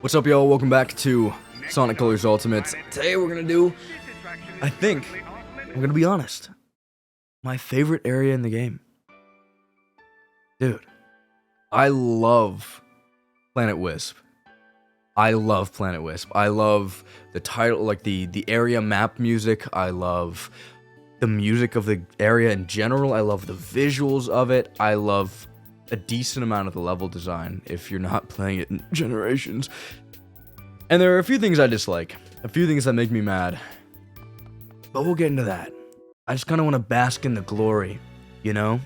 What's up, y'all? Welcome back to Sonic Colors Ultimate. Today we're gonna do, I think, I'm gonna be honest, my favorite area in the game. Dude, I love Planet Wisp. I love Planet Wisp. I love the title, like the area map music. I love the music of the area in general. I love the visuals of it. I love a decent amount of the level design if you're not playing it in Generations. And there are a few things I dislike, a few things that make me mad, but we'll get into that. I just kind of want to bask in the glory, you know?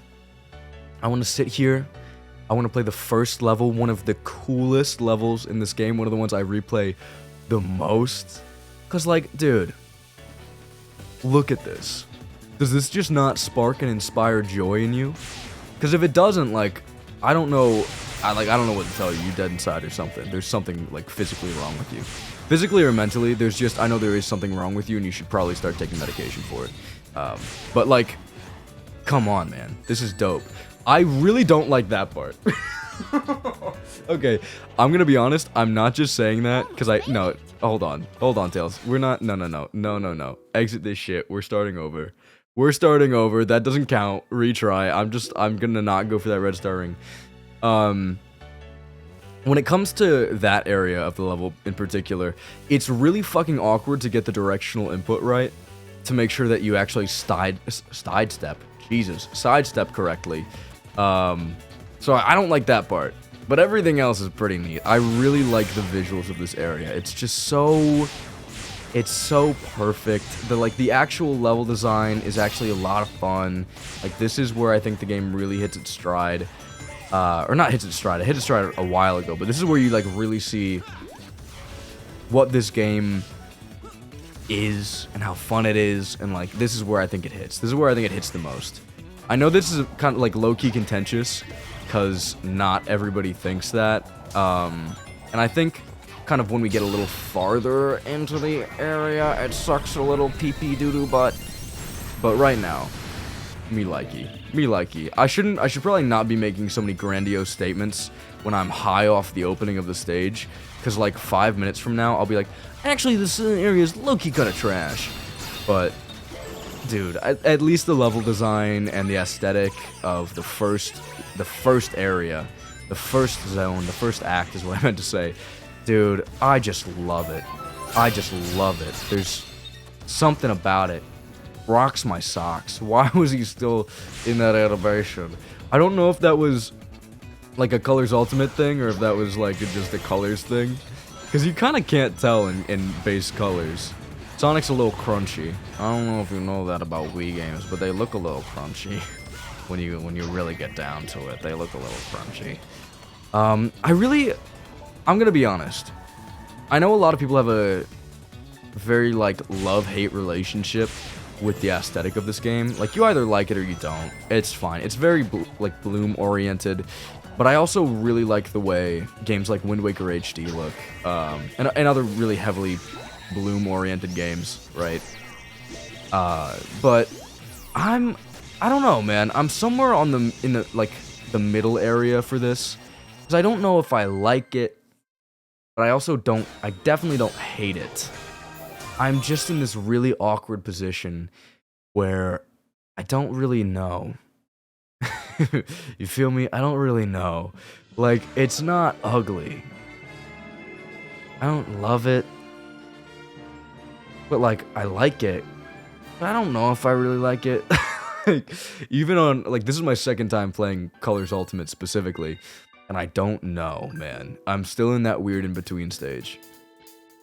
I want to sit here, I want to play the first level, one of the coolest levels in this game, one of the ones I replay the most. Cause like, dude, look at this. Does this just not spark and inspire joy in you? Cause if it doesn't, like, I don't know, I don't know what to tell you. You're dead inside or something. There's something like physically wrong with you. Physically or mentally, there's just, I know there is something wrong with you and you should probably start taking medication for it. But like, come on, man. This is dope. I really don't like that part. Okay, I'm gonna be honest. I'm not just saying that because no, hold on, Tails. We're not, no. Exit this shit. We're starting over. We're starting over. That doesn't count. Retry. I'm gonna not go for that red star ring. When it comes to that area of the level in particular, it's really fucking awkward to get the directional input right to make sure that you actually sidestep correctly. So I don't like that part, but everything else is pretty neat. I really like the visuals of this area. It's just so... It's so perfect. The actual level design is actually a lot of fun. Like, this is where I think the game really hits its stride. Or not hits its stride. It hit its stride a while ago, but this is where you, like, really see what this game is and how fun it is, and, like, this is where I think it hits. This is where I think it hits the most. I know this is kind of, like, low-key contentious, because not everybody thinks that. And I think... kind of when we get a little farther into the area, it sucks a little pee-pee doo-doo butt. But right now, me likey. I should probably not be making so many grandiose statements when I'm high off the opening of the stage, because like 5 minutes from now, I'll be like, actually this area is low-key kind of trash. But, dude, at least the level design and the aesthetic of the first area, the first zone, the first act is what I meant to say. Dude, I just love it. There's something about it. Rocks my socks. Why was he still in that animation? I don't know if that was like a Colors Ultimate thing or if that was like just a Colors thing. Because you kind of can't tell in base Colors. Sonic's a little crunchy. I don't know if you know that about Wii games, but they look a little crunchy. When you really get down to it, they look a little crunchy. I'm gonna be honest. I know a lot of people have a very, like, love-hate relationship with the aesthetic of this game. Like, you either like it or you don't. It's fine. It's very, like, Bloom-oriented. But I also really like the way games like Wind Waker HD look. And other really heavily Bloom-oriented games, right? But I don't know, man. I'm somewhere in the middle area for this. Because I don't know if I like it. But I definitely don't hate it. I'm just in this really awkward position where I don't really know. You feel me? I don't really know. Like, it's not ugly. I don't love it. But, like, I like it. But I don't know if I really like it. Like, even on, like, this is my second time playing Colors Ultimate specifically. And I don't know, man. I'm still in that weird in-between stage.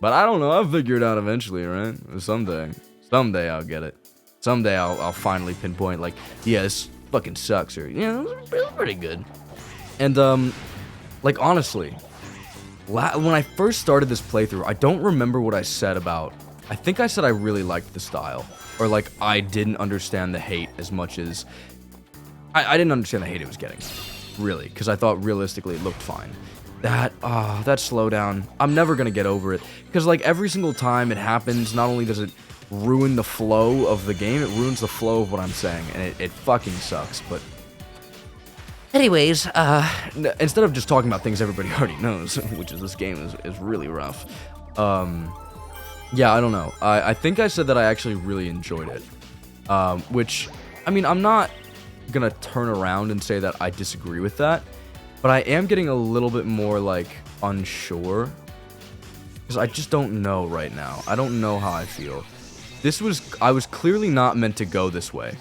But I don't know. I'll figure it out eventually, right? Someday. Someday I'll get it. Someday I'll finally pinpoint, like, yeah, this fucking sucks, or, yeah, it's pretty good. And, like, honestly, when I first started this playthrough, I don't remember what I said about... I think I said I really liked the style. Or, like, I didn't understand the hate as much as... I didn't understand the hate it was getting. Really, because I thought realistically it looked fine. That slowdown, I'm never gonna get over it. Because, like, every single time it happens, not only does it ruin the flow of the game, it ruins the flow of what I'm saying, and it fucking sucks, but Anyways, instead of just talking about things everybody already knows, which is this game is really rough. Yeah, I don't know. I think I said that I actually really enjoyed it. Which, I mean, I'm not gonna turn around and say that I disagree with that, but I am getting a little bit more, like, unsure. Because I just don't know right now. I don't know how I feel. I was clearly not meant to go this way.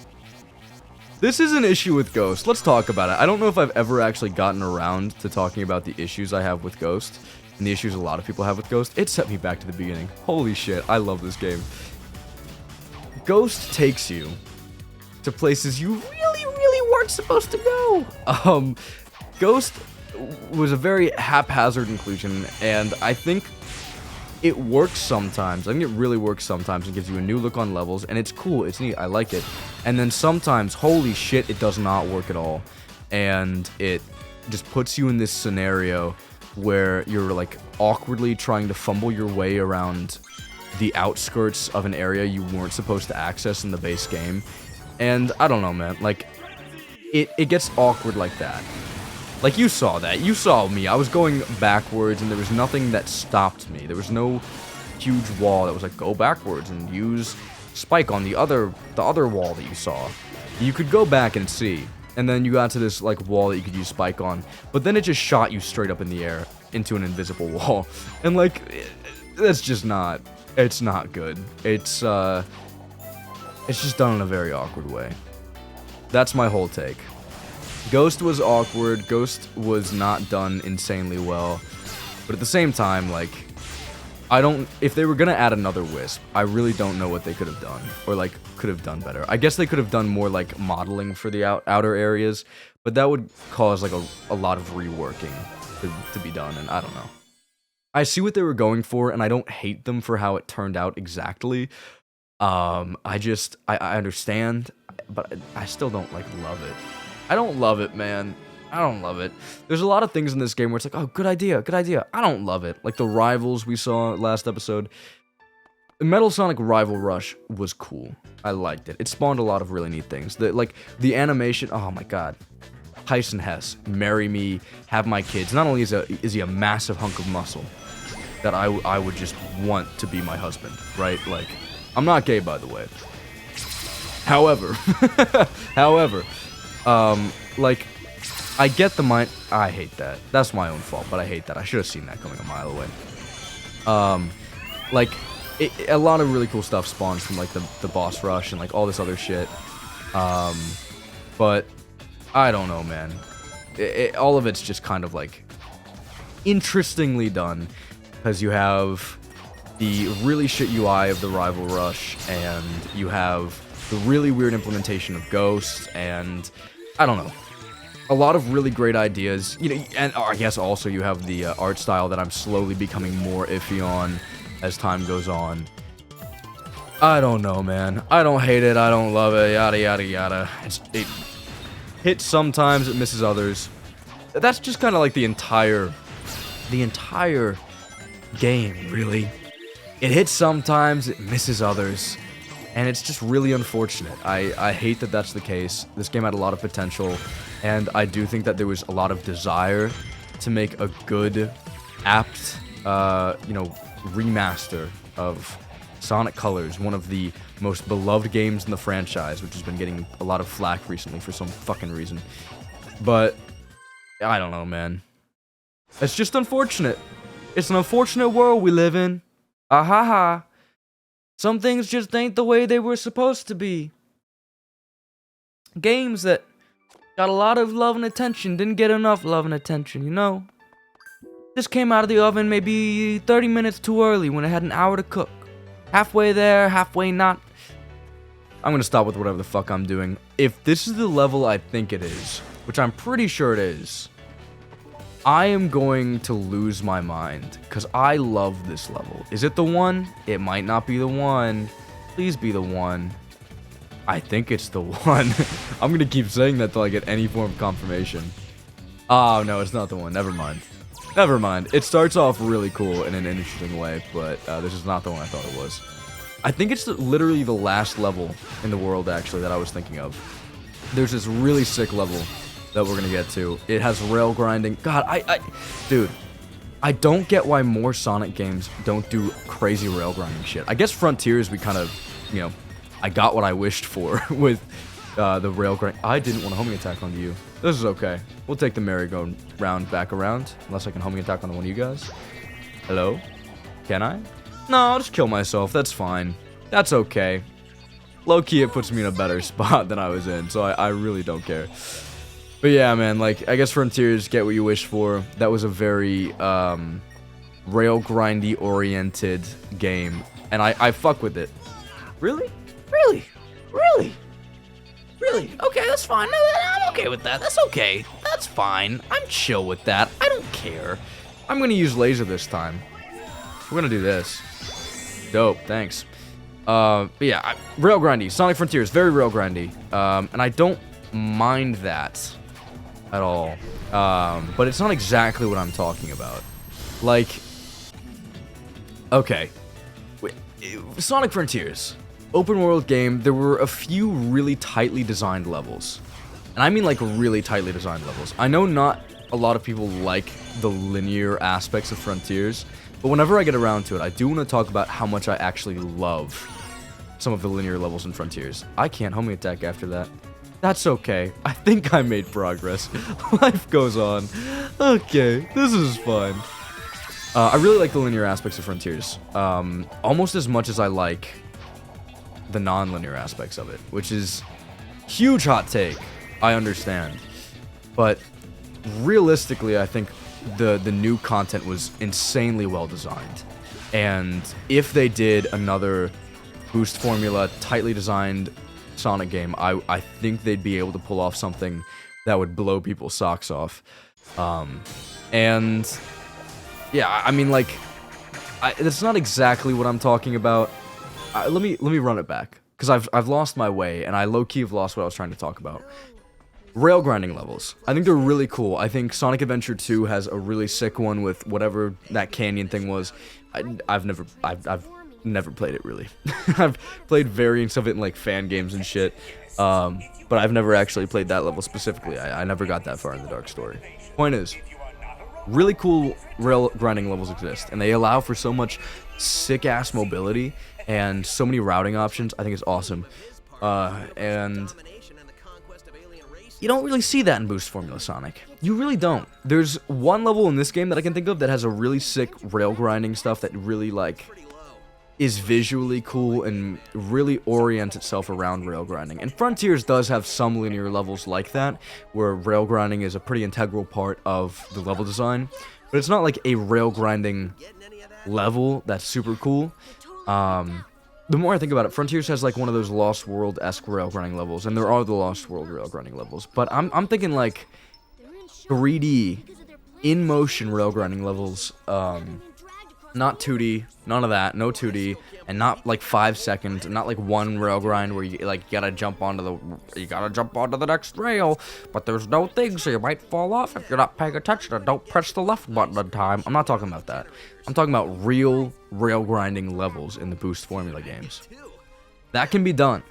This is an issue with Ghost. Let's talk about it. I don't know if I've ever actually gotten around to talking about the issues I have with Ghost, and the issues a lot of people have with Ghost. It set me back to the beginning. Holy shit, I love this game. Ghost takes you to places you really weren't supposed to go. Ghost was a very haphazard inclusion, and I think it works sometimes. I think it really works sometimes and gives you a new look on levels, and it's cool, it's neat, I like it. And then sometimes, holy shit, it does not work at all. And it just puts you in this scenario where you're, like, awkwardly trying to fumble your way around the outskirts of an area you weren't supposed to access in the base game. And I don't know, man, like, it gets awkward like that. Like, you saw that. You saw me. I was going backwards, and there was nothing that stopped me. There was no huge wall that was like, go backwards and use spike on the other wall that you saw. You could go back and see, and then you got to this, like, wall that you could use spike on, but then it just shot you straight up in the air into an invisible wall. And, like, that's just not... It's not good. It's just done in a very awkward way. That's my whole take. Ghost was awkward, Ghost was not done insanely well, but at the same time, like, if they were gonna add another Wisp, I really don't know what they could have done, or, like, could have done better. I guess they could have done more, like, modeling for the outer areas, but that would cause, like, a lot of reworking to be done, and I don't know. I see what they were going for, and I don't hate them for how it turned out exactly. I understand, but I still don't, like, love it. I don't love it, man. I don't love it. There's a lot of things in this game where it's like, oh, good idea, good idea. I don't love it. Like the rivals we saw last episode. Metal Sonic Rival Rush was cool. I liked it. It spawned a lot of really neat things. The animation, oh my god. Tyson Hess, marry me, have my kids. Not only is he a massive hunk of muscle that I would just want to be my husband, right? Like, I'm not gay, by the way. However, like, I get the mind. I hate that. That's my own fault, but I hate that. I should have seen that coming a mile away. Like, a lot of really cool stuff spawns from, like, the boss rush and, like, all this other shit. But I don't know, man. All of it's just kind of, like, interestingly done, because you have the really shit UI of the Rival Rush, and you have the really weird implementation of Ghosts, and I don't know. A lot of really great ideas, you know, and I guess also you have the art style that I'm slowly becoming more iffy on as time goes on. I don't know, man. I don't hate it, I don't love it, yada yada yada. It hits sometimes, it misses others. That's just kind of like the entire game, really. It hits sometimes, it misses others. And it's just really unfortunate. I hate that that's the case. This game had a lot of potential, and I do think that there was a lot of desire to make a good, apt, remaster of Sonic Colors, one of the most beloved games in the franchise, which has been getting a lot of flack recently for some fucking reason. But, I don't know, man. It's just unfortunate. It's an unfortunate world we live in. Ah ha ha. Some things just ain't the way they were supposed to be. Games that got a lot of love and attention didn't get enough love and attention, you know? This came out of the oven maybe 30 minutes too early when it had an hour to cook. Halfway there, halfway not. I'm gonna stop with whatever the fuck I'm doing. If this is the level I think it is, which I'm pretty sure it is, I am going to lose my mind, because I love this level. Is it the one? It might not be the one. Please be the one. I think it's the one. I'm gonna keep saying that till I get any form of confirmation. Oh, no, it's not the one. Never mind. Never mind. It starts off really cool in an interesting way, but this is not the one I thought it was. I think it's literally the last level in the world, actually, that I was thinking of. There's this really sick level that we're gonna get to. It has rail grinding. God, dude, I don't get why more Sonic games don't do crazy rail grinding shit. I guess Frontiers, we kind of, you know, I got what I wished for with the rail grind. I didn't want a homing attack onto you. This is okay. We'll take the merry-go-round back around, unless I can homing attack on one of you guys. Hello? Can I? No, I'll just kill myself. That's fine. That's okay. Low-key, it puts me in a better spot than I was in, so I really don't care. But yeah, man, like, I guess Frontiers, get what you wish for. That was a very, rail grindy-oriented game, and I fuck with it. Really? Really? Really? Really? Okay, that's fine. No, I'm okay with that. That's okay. That's fine. I'm chill with that. I don't care. I'm gonna use laser this time. We're gonna do this. Dope, thanks. But yeah, rail grindy. Sonic Frontiers, very rail grindy. And I don't mind that at all. But it's not exactly what I'm talking about. Like, okay. Sonic Frontiers. Open world game, there were a few really tightly designed levels. And I mean like really tightly designed levels. I know not a lot of people like the linear aspects of Frontiers, but whenever I get around to it, I do want to talk about how much I actually love some of the linear levels in Frontiers. I can't homing attack after that. That's okay. I think I made progress. Life goes on. Okay, this is fine. I really like the linear aspects of Frontiers. Almost as much as I like the non-linear aspects of it, which is huge hot take. I understand. But realistically, I think the new content was insanely well designed. And if they did another boost formula, tightly designed Sonic game, I think they'd be able to pull off something that would blow people's socks off. And yeah, I mean, like, that's not exactly what I'm talking about. Let me run it back, because I've lost my way, and I low-key have lost what I was trying to talk about. Rail grinding levels. I think they're really cool. I think Sonic Adventure 2 has a really sick one with whatever that canyon thing was. I've never played it, really. I've played variants of it in, like, fan games and shit, but I've never actually played that level specifically. I never got that far in the Dark Story. Point is, really cool rail grinding levels exist, and they allow for so much sick-ass mobility and so many routing options. I think it's awesome. And you don't really see that in Boost Formula Sonic. You really don't. There's one level in this game that I can think of that has a really sick rail grinding stuff that really, like, is visually cool and really orients itself around rail grinding. And Frontiers does have some linear levels like that, where rail grinding is a pretty integral part of the level design. But it's not like a rail grinding level that's super cool. The more I think about it, Frontiers has like one of those Lost World-esque rail grinding levels, and there are the Lost World rail grinding levels. But I'm thinking like 3D in motion rail grinding levels. Not 2D, none of that, no 2D, and not like 5 seconds, not like one rail grind where you gotta jump onto the next rail, but there's no thing, so you might fall off if you're not paying attention and don't press the left button in time. I'm not talking about that. I'm talking about real rail grinding levels in the Boost Formula games. That can be done.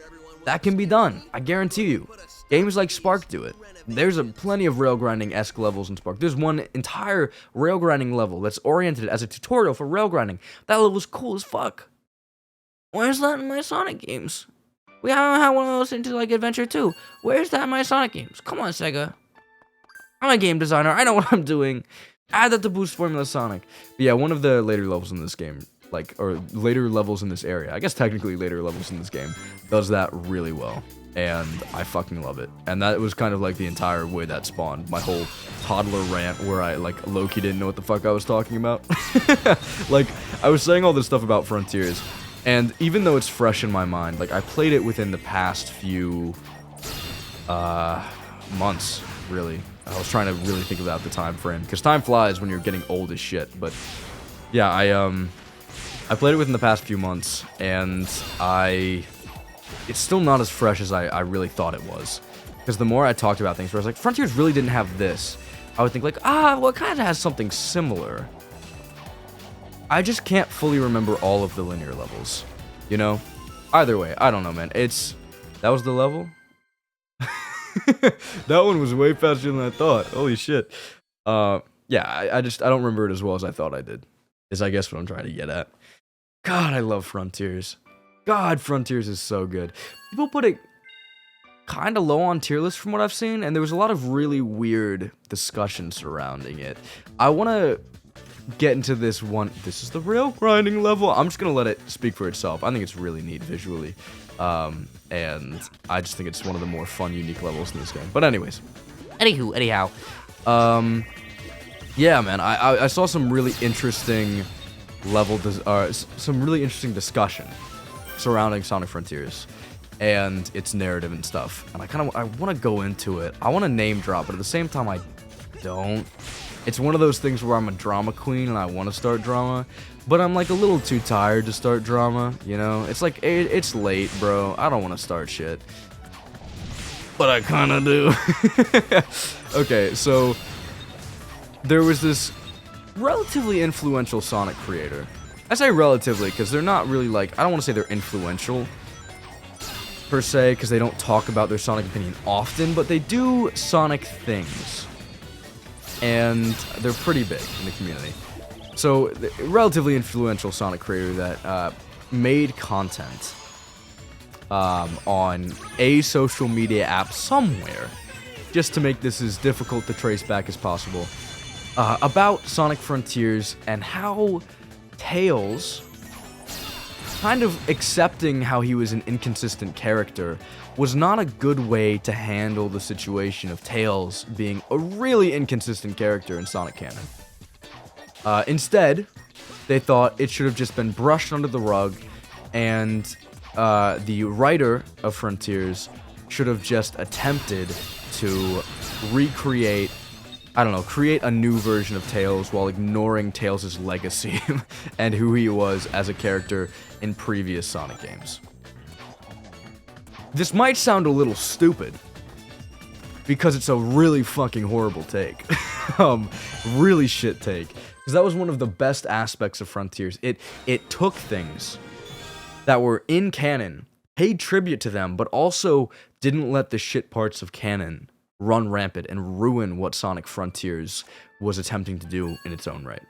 That can be done. I guarantee you. Games like Spark do it. There's plenty of rail grinding-esque levels in Spark. There's one entire rail grinding level that's oriented as a tutorial for rail grinding. That level's cool as fuck. Where's that in my Sonic games? We haven't had one of those into like Adventure 2. Where's that in my Sonic games? Come on, Sega. I'm a game designer. I know what I'm doing. Add that to Boost Formula Sonic. But yeah, one of the later levels in this game, or later levels in this area, I guess technically later levels in this game, does that really well. And I fucking love it. And that was kind of like the entire way that spawned my whole toddler rant where I like low-key didn't know what the fuck I was talking about. Like, I was saying all this stuff about Frontiers, and even though it's fresh in my mind, like I played it within the past few months, really. I was trying to really think about the time frame, because time flies when you're getting old as shit. But yeah, I played it within the past few months, and it's still not as fresh as I really thought it was. Because the more I talked about things, where I was like, Frontiers really didn't have this, I would think like, well, it kind of has something similar. I just can't fully remember all of the linear levels, you know? Either way, I don't know, man. That was the level? That one was way faster than I thought. Holy shit. Yeah, I don't remember it as well as I thought I did. Is I guess what I'm trying to get at. God, I love Frontiers. God, Frontiers is so good. People put it kind of low on tier list from what I've seen, and there was a lot of really weird discussion surrounding it. I want to get into this one. This is the real grinding level. I'm just gonna let it speak for itself. I think it's really neat visually, and I just think it's one of the more fun, unique levels in this game. But anyways, anyhow, yeah, man, I saw some really interesting some really interesting discussion surrounding Sonic Frontiers and its narrative and stuff. And I want to go into it. I want to name drop, but at the same time, I don't. It's one of those things where I'm a drama queen and I want to start drama, but I'm like a little too tired to start drama, you know? It's like, it's late, bro. I don't want to start shit. But I kind of do. Okay, so there was this relatively influential Sonic creator. I say relatively because they're not really like, I don't want to say they're influential per se because they don't talk about their Sonic opinion often, but they do Sonic things. And they're pretty big in the community. So, relatively influential Sonic creator that made content on a social media app somewhere, just to make this as difficult to trace back as possible, about Sonic Frontiers and how Tails, kind of accepting how he was an inconsistent character, was not a good way to handle the situation of Tails being a really inconsistent character in Sonic canon. Instead, they thought it should have just been brushed under the rug, and the writer of Frontiers should have just attempted to recreate, I don't know, create a new version of Tails while ignoring Tails' legacy and who he was as a character in previous Sonic games. This might sound a little stupid, because it's a really fucking horrible take. Really shit take. Because that was one of the best aspects of Frontiers. It took things that were in canon, paid tribute to them, but also didn't let the shit parts of canon run rampant and ruin what Sonic Frontiers was attempting to do in its own right.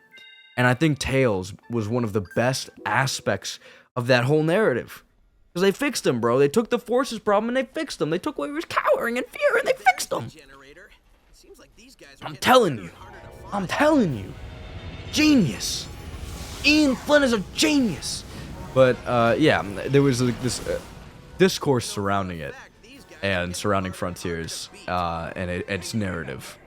And I think Tails was one of the best aspects of that whole narrative. Because they fixed him, bro. They took the Forces problem and they fixed him. They took away his cowering and fear and they fixed him. I'm telling you. Genius. Ian Flynn is a genius. But, yeah, there was this discourse surrounding it and surrounding Frontiers and its narrative.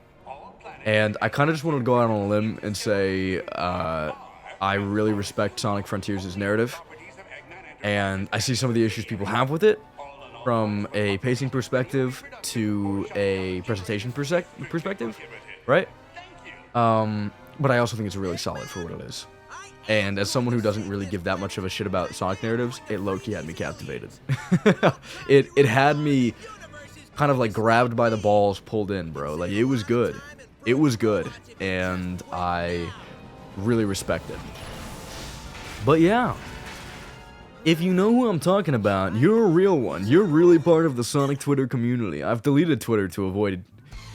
And I kind of just wanted to go out on a limb and say I really respect Sonic Frontiers' narrative. And I see some of the issues people have with it, from a pacing perspective to a presentation perspective, right? But I also think it's really solid for what it is. And as someone who doesn't really give that much of a shit about Sonic narratives, it low-key had me captivated. It had me kind of like grabbed by the balls, pulled in, bro. Like, it was good. It was good. And I really respect it. But yeah. If you know who I'm talking about, you're a real one. You're really part of the Sonic Twitter community. I've deleted Twitter to avoid,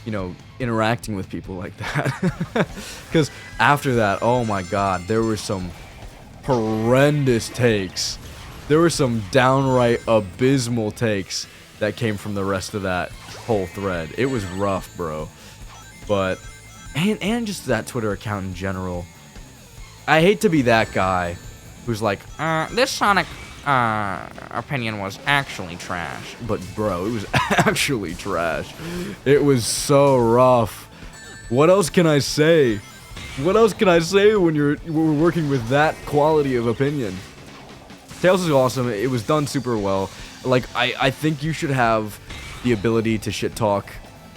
you know, interacting with people like that. Because after that, oh my god, there were some horrendous takes. There were some downright abysmal takes that came from the rest of that whole thread. It was rough, bro. But, and just that Twitter account in general. I hate to be that guy who's like, this Sonic opinion was actually trash. But bro, it was actually trash. It was so rough. What else can I say? What else can I say when we're working with that quality of opinion? Tails is awesome. It was done super well. Like, I think you should have the ability to shit talk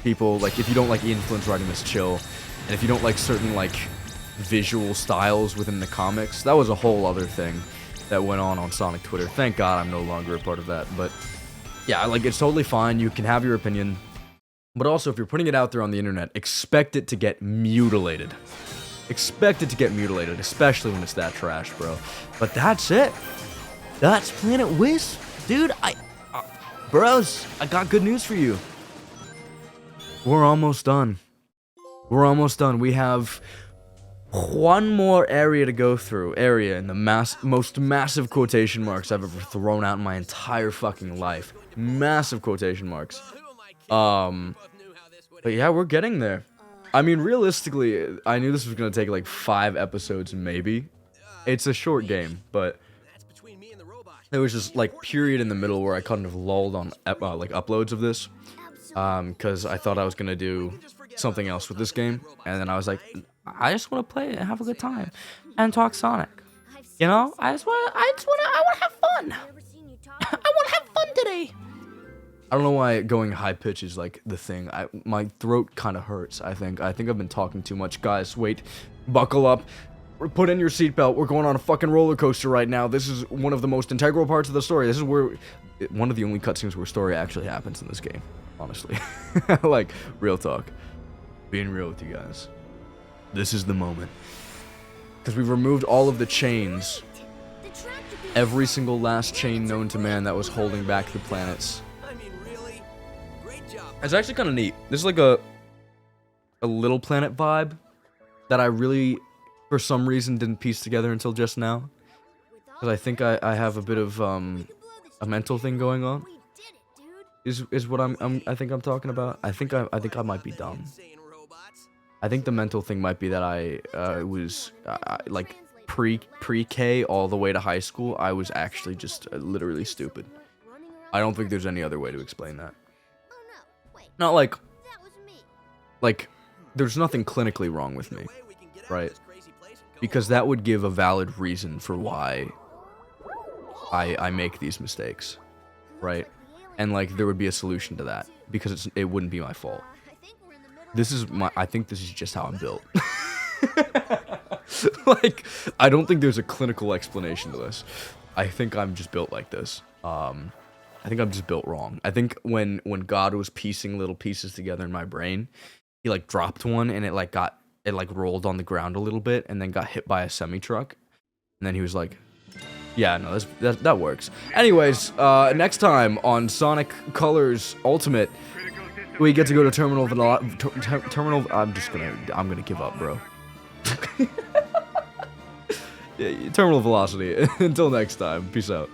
people. Like, if you don't like Ian Flynn's writing, this chill. And if you don't like certain, like, visual styles within the comics, that was a whole other thing that went on Sonic Twitter. Thank God I'm no longer a part of that. But yeah, like, it's totally fine. You can have your opinion, but also if you're putting it out there on the internet, expect it to get mutilated. Expect it to get mutilated, especially when it's that trash, bro. But that's it. That's Planet Wisp, dude. Bros, I got good news for you. We're almost done. We're almost done. We have one more area to go through. Area in the most massive quotation marks I've ever thrown out in my entire fucking life. Massive quotation marks. But yeah, we're getting there. I mean, realistically, I knew this was gonna take like 5 episodes, maybe. It's a short game, but there was just like period in the middle where I kind of lulled on like uploads of this, because I thought I was gonna do something else with this game, and then I was like, I just want to play it and have a good time and talk Sonic. You know, I want to have fun. I want to have fun today. I don't know why going high pitch is like the thing. My throat kind of hurts. I think I've been talking too much. Guys, wait, buckle up. Put in your seatbelt. We're going on a fucking roller coaster right now. This is one of the most integral parts of the story. This is where one of the only cutscenes where story actually happens in this game. Honestly, like real talk. Being real with you guys. This is the moment. Because we've removed all of the chains. Every single last chain known to man that was holding back the planets. It's actually kind of neat. This is like a Little Planet vibe that I really, for some reason, didn't piece together until just now. Because I think I have a bit of a mental thing going on. Is what I think I'm talking about. I think I might be dumb. I think the mental thing might be that I was like pre-K all the way to high school. I was actually just literally stupid. I don't think there's any other way to explain that. Not like there's nothing clinically wrong with me, right? Because that would give a valid reason for why I make these mistakes, right? And like there would be a solution to that because it wouldn't be my fault. I think this is just how I'm built. Like, I don't think there's a clinical explanation to this. I think I'm just built like this. I think I'm just built wrong. I think when God was piecing little pieces together in my brain, he like dropped one and it like rolled on the ground a little bit and then got hit by a semi-truck. And then he was like, yeah, no, that works. Anyways, next time on Sonic Colors Ultimate, we get to go to Terminal. I'm gonna give up, bro. Yeah, Terminal Velocity. Until next time, peace out.